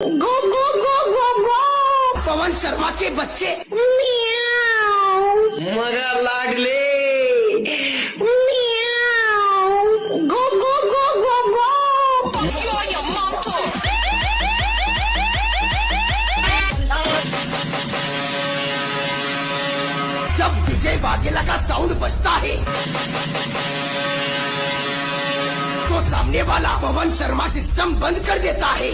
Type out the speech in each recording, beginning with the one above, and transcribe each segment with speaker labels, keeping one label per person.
Speaker 1: गो गो गो गो गो
Speaker 2: पवन शर्मा के बच्चे
Speaker 1: मगर लाडले गो गो गो गो गो
Speaker 2: जब विजय वाघेला का साउंड बजता है तो सामने वाला पवन शर्मा सिस्टम बंद कर देता है।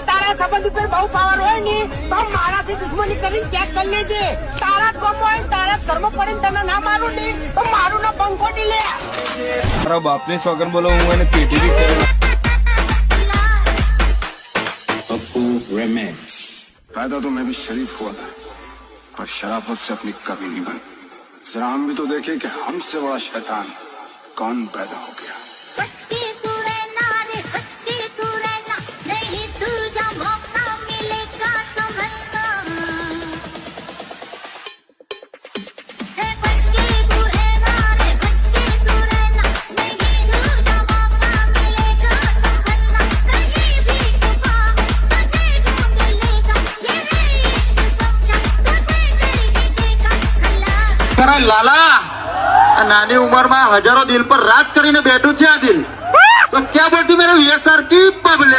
Speaker 3: તારા સંબંધ ઉપર બહુ પાવર હોય ને તો મારાથી દુશ્મની કરીને ચેક કરી લેજે. તારા કોમ હોય તારા ધર્મ પડે તને ના મારું ને તો મારું ના પંખોટી લે.
Speaker 4: મારા બાપની સોગન બોલો હું એને પેટી બી કરી.
Speaker 5: पैदा तो मैं भी शरीफ हुआ था पर शराफत से अपनी कभी नहीं बनी। जरा हम भी तो देखें कि हमसे बड़ा शैतान कौन पैदा हो गया।
Speaker 6: લાલા નાની ઉંમરમાં હજારો દિલ પર રાજ કરીને બેઠું છે આ દિલ તો ક્યાં બોલતી મેરે વીએસઆર की पब्लिक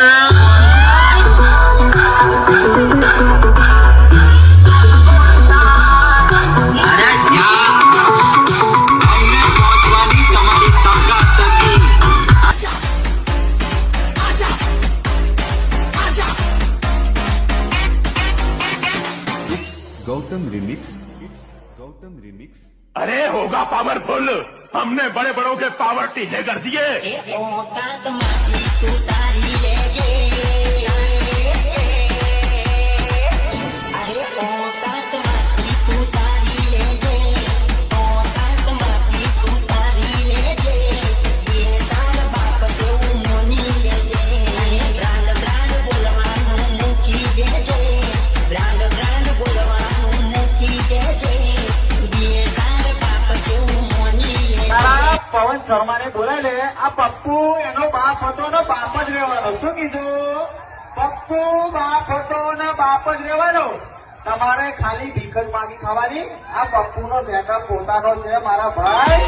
Speaker 4: ગૌતમ રિમિક્સ.
Speaker 7: अरे होगा पावरफुल, हमने बड़े बड़ों के पावर टीजे कर दिए।
Speaker 3: પવન શર્માને બોલાય લે. આ પપ્પુ એનો બાપ હતો ને બાપ જ રહેવાનો. શું કીધું? પપ્પુ બાપ હતો ને બાપ જ રહેવાનો. તમારે ખાલી ભીખ જ માગી ખાવાની. આ પપ્પુ નો સેટઅપ પોતાનો છે મારા ભાઈ.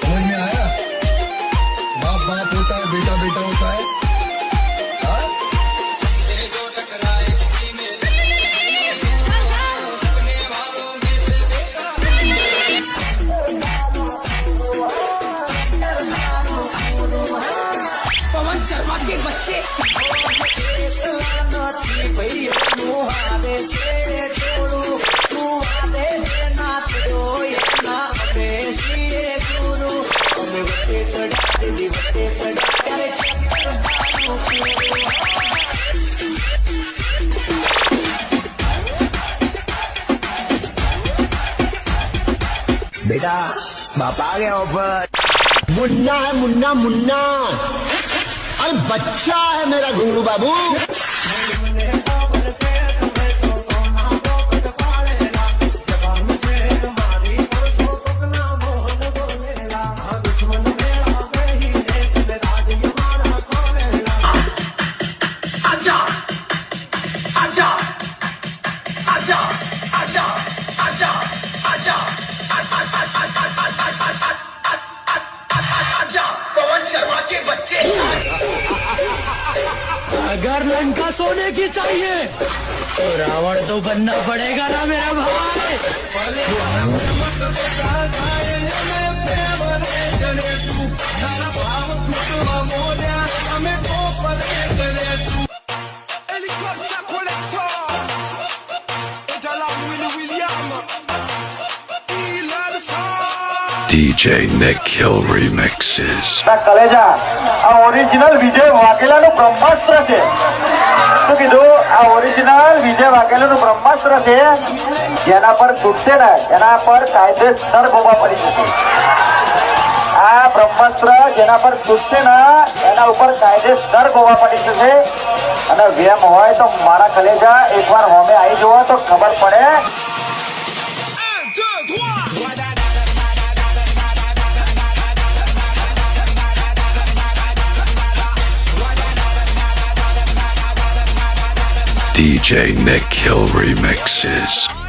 Speaker 5: समझ में आया? बाप बाप होता है बेटा बेटा होता है।
Speaker 2: पवन शर्मा के बच्चे
Speaker 6: बेटा बाप आ गया ऊपर
Speaker 3: मुन्ना है मुन्ना मुन्ना. अरे बच्चा है मेरा घुंगरू बाबू.
Speaker 2: आजा आजा आजा आजा आजा आजा आजा पवन शर्मा के बच्चे।
Speaker 1: अगर लंका सोने की चाहिए तो रावण तो बनना पड़ेगा ना मेरा भाई.
Speaker 8: DJ Nick Hill remixes.
Speaker 3: કલેજા આ ઓરિજિનલ વિજય વાઘેલાનું બ્રહ્માસ્ત્ર છે. શું કીધું? આ ઓરિજિનલ વિજય વાઘેલાનું બ્રહ્માસ્ત્ર છે. જેના પર તૂટશે ને એના પર કાયદેસર ગોવા પડી શકે. આ બ્રહ્માસ્ત્ર જેના પર તૂટશે ને એના ઉપર કાયદેસર ગોવા પડી શકે. અને વેમ હોય તો મારા કલેજા એકવાર હોમે આવી જવો તો ખબર પડે.
Speaker 8: DJ Nick Hill remixes.